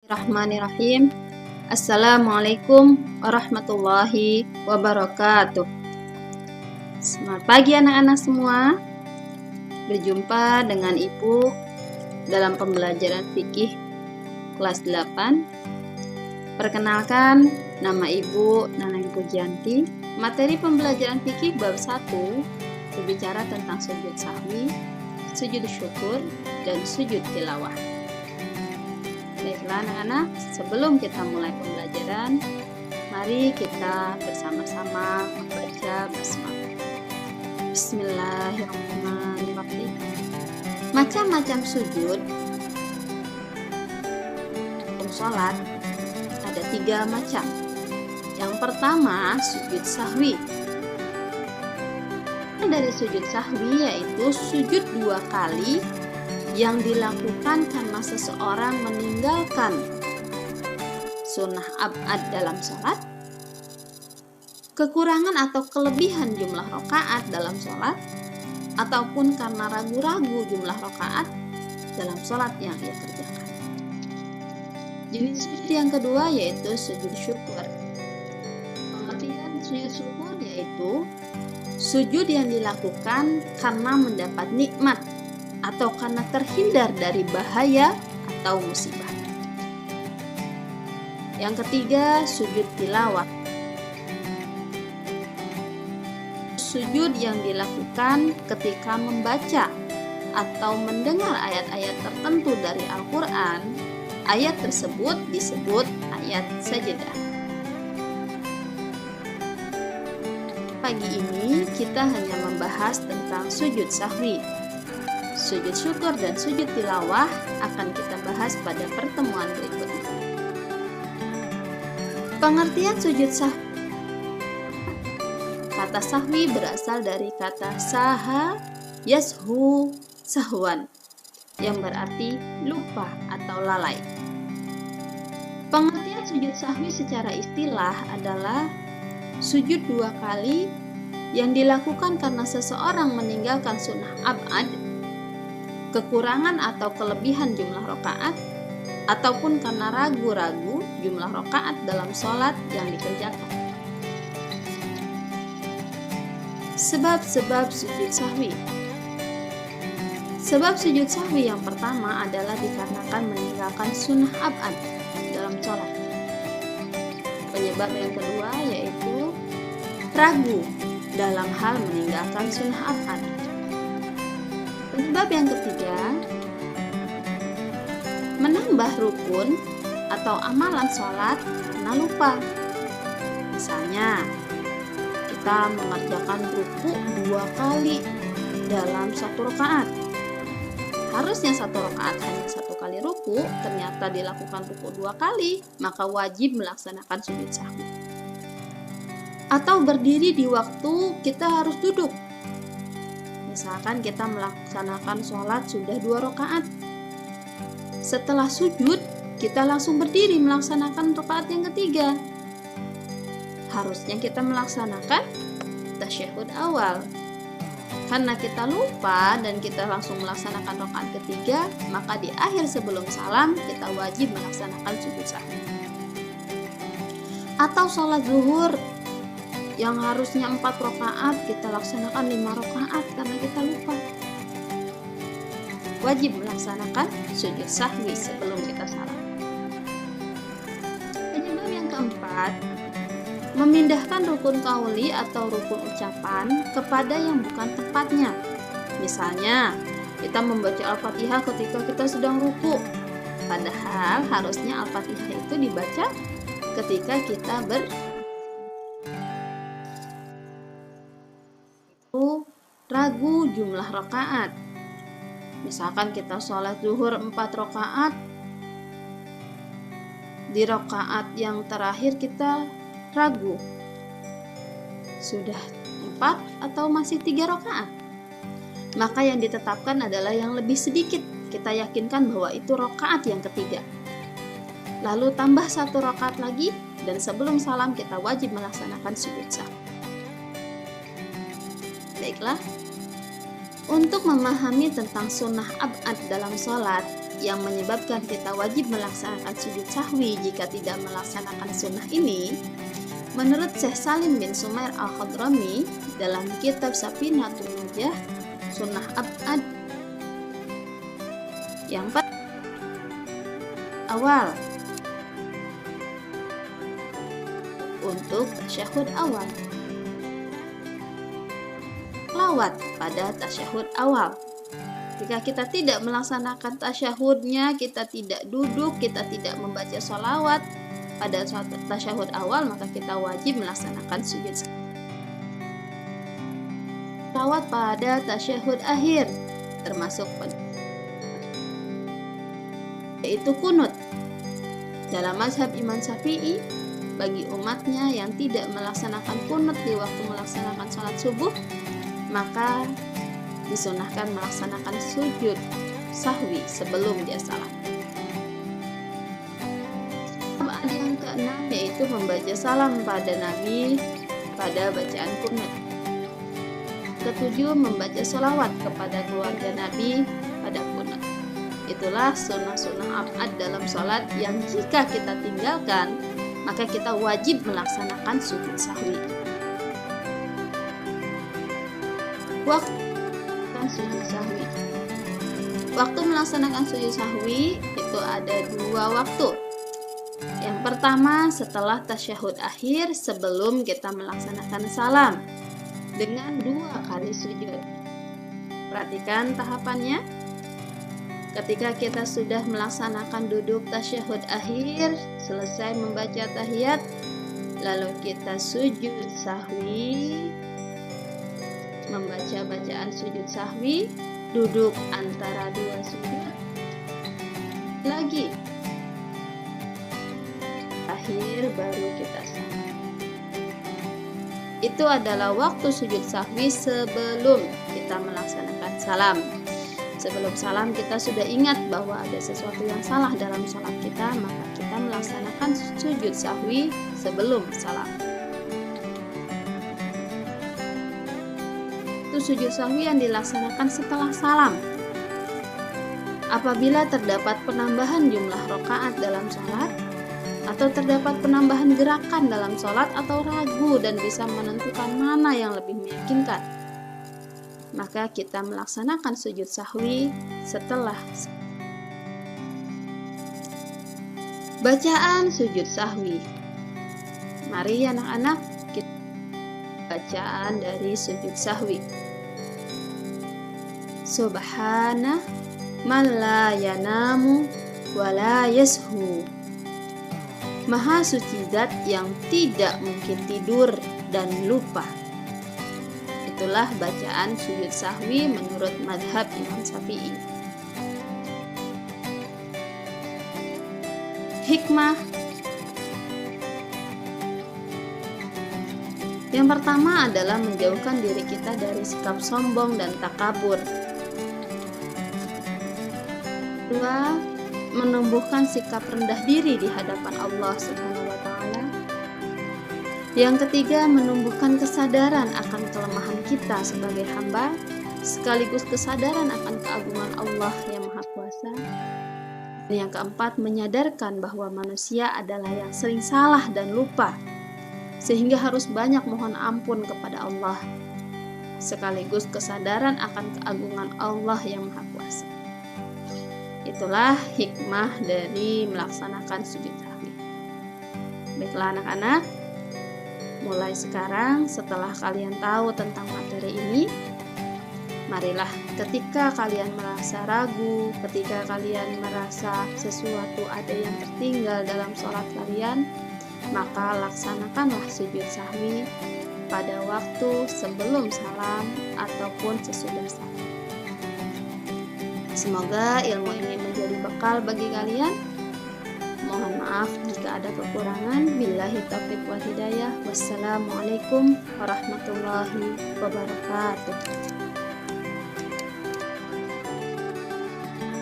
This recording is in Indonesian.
Bismillahirrahmanirrahim. Assalamualaikum warahmatullahi wabarakatuh. Selamat pagi anak-anak semua. Berjumpa dengan Ibu dalam pembelajaran fikih kelas 8. Perkenalkan, nama Ibu Nanang Pujianti. Materi pembelajaran fikih bab 1 berbicara tentang sujud sahwi, sujud syukur, dan sujud tilawah. Baiklah anak-anak, sebelum kita mulai pembelajaran, mari kita bersama-sama membaca basmalah. Bismillahirrahmanirrahim. Macam-macam sujud dalam sholat ada 3 macam. Yang pertama, sujud sahwi. Dari sujud sahwi yaitu sujud 2 kali yang dilakukan karena seseorang meninggalkan sunnah ab'ad dalam sholat, kekurangan atau kelebihan jumlah rakaat dalam sholat, ataupun karena ragu-ragu jumlah rakaat dalam sholat yang ia kerjakan. Jenis sujud yang kedua yaitu sujud syukur. Pengertian sujud syukur yaitu sujud yang dilakukan karena mendapat nikmat atau karena terhindar dari bahaya atau musibah. Yang ketiga, sujud tilawah. Sujud yang dilakukan ketika membaca atau mendengar ayat-ayat tertentu dari Al-Quran. Ayat tersebut disebut ayat sajadah. Pagi ini kita hanya membahas tentang sujud sahwi. Sujud syukur dan sujud tilawah akan kita bahas pada pertemuan berikutnya. Pengertian sujud sahwi. Kata sahwi berasal dari kata saha yashu sahwan, yang berarti lupa atau lalai. Pengertian sujud sahwi secara istilah adalah sujud 2 kali yang dilakukan karena seseorang meninggalkan sunnah ab'ad, kekurangan atau kelebihan jumlah rakaat, ataupun karena ragu-ragu jumlah rakaat dalam sholat yang dikerjakan. Sebab-sebab sujud sahwi. Sebab sujud sahwi yang pertama adalah dikarenakan meninggalkan sunnah ab'ad dalam sholat. Penyebab yang kedua yaitu ragu dalam hal meninggalkan sunnah ab'ad. Penyebab yang ketiga, menambah rukun atau amalan sholat karena lupa. Misalnya, kita mengerjakan ruku 2 kali dalam 1 rakaat. Harusnya 1 rakaat hanya 1 kali ruku, ternyata dilakukan ruku 2 kali, maka wajib melaksanakan sujud sahwi. Atau berdiri di waktu kita harus duduk. Misalkan kita melaksanakan sholat sudah 2 rakaat. Setelah sujud, kita langsung berdiri melaksanakan rakaat yang ketiga. Harusnya kita melaksanakan tasyahud awal. Karena kita lupa dan kita langsung melaksanakan rakaat ketiga, maka di akhir sebelum salam kita wajib melaksanakan sujud sahwi. Atau sholat zuhur yang harusnya 4 rakaat, kita laksanakan 5 rakaat karena kita lupa. Wajib melaksanakan sujud sahwi sebelum kita salam. Penyebab yang keempat, memindahkan rukun qauli atau rukun ucapan kepada yang bukan tempatnya. Misalnya, kita membaca Al-Fatihah ketika kita sedang ruku. Padahal harusnya Al-Fatihah itu dibaca ketika kita ragu jumlah rakaat. Misalkan kita sholat zuhur 4 rakaat, di rakaat yang terakhir kita ragu, sudah 4 atau masih 3 rakaat. Maka yang ditetapkan adalah yang lebih sedikit. Kita yakinkan bahwa itu rakaat yang ketiga. Lalu tambah 1 rakaat lagi, dan sebelum salam kita wajib melaksanakan sujud sahwi. Baiklah, untuk memahami tentang sunnah ab'ad dalam sholat, yang menyebabkan kita wajib melaksanakan sujud sahwi jika tidak melaksanakan sunnah ini, menurut Syekh Salim bin Sumair Al-Khadrami dalam kitab Safinatul Najah Sunnah Ab'ad, yang awal untuk tasyahud awal, selawat pada tasyahud awal. Jika kita tidak melaksanakan tasyahudnya, kita tidak duduk, kita tidak membaca sholawat pada tasyahud awal, maka kita wajib melaksanakan sujud sholawat pada tasyahud akhir, termasuk yaitu kunut. Dalam mazhab Imam Syafi'i, bagi umatnya yang tidak melaksanakan kunut di waktu melaksanakan sholat subuh, maka disunahkan melaksanakan sujud sahwi sebelum dia salam. Yang keenam yaitu membaca salam pada Nabi pada bacaan kunut. Ketujuh, membaca sholawat kepada keluarga Nabi pada kunut. Itulah sunnah-sunnah ab'ad dalam sholat yang jika kita tinggalkan, maka kita wajib melaksanakan sujud sahwi. Sujud sahwi. Waktu melaksanakan sujud sahwi itu ada dua waktu. Yang pertama setelah tasyahud akhir sebelum kita melaksanakan salam dengan 2 kali sujud. Perhatikan tahapannya. Ketika kita sudah melaksanakan duduk tasyahud akhir, selesai membaca tahiyat, lalu kita sujud sahwi, membaca bacaan sujud sahwi, duduk antara 2 sujud, lagi akhir baru kita salam. Itu adalah waktu sujud sahwi sebelum kita melaksanakan salam. Sebelum salam kita sudah ingat bahwa ada sesuatu yang salah dalam salat kita, maka kita melaksanakan sujud sahwi sebelum salam. Sujud sahwi yang dilaksanakan setelah salam. Apabila terdapat penambahan jumlah rakaat dalam sholat, atau terdapat penambahan gerakan dalam sholat, atau ragu dan bisa menentukan mana yang lebih meyakinkan, maka kita melaksanakan sujud sahwi setelah bacaan sujud sahwi. Mari anak-anak, kita bacaan dari sujud sahwi. Subhana man la yanamu wa la yashu. Maha suci zat yang tidak mungkin tidur dan lupa. Itulah bacaan sujud sahwi menurut mazhab Imam Syafi'i. Hikmah. Yang pertama adalah menjauhkan diri kita dari sikap sombong dan takabur. Kedua, menumbuhkan sikap rendah diri di hadapan Allah Subhanahu wa Ta'ala. Yang ketiga, menumbuhkan kesadaran akan kelemahan kita sebagai hamba, sekaligus kesadaran akan keagungan Allah yang Maha Kuasa. Dan yang keempat, menyadarkan bahwa manusia adalah yang sering salah dan lupa, sehingga harus banyak mohon ampun kepada Allah, sekaligus kesadaran akan keagungan Allah yang Maha Kuasa. Itulah hikmah dari melaksanakan sujud sahwi. Baiklah anak-anak, mulai sekarang setelah kalian tahu tentang materi ini, marilah ketika kalian merasa ragu, ketika kalian merasa sesuatu ada yang tertinggal dalam sholat kalian, maka laksanakanlah sujud sahwi pada waktu sebelum salam ataupun sesudah salam. Semoga ilmu ini menjadi bekal bagi kalian. Mohon maaf jika ada kekurangan. Billahi taufiq wal hidayah. Wassalamualaikum warahmatullahi wabarakatuh.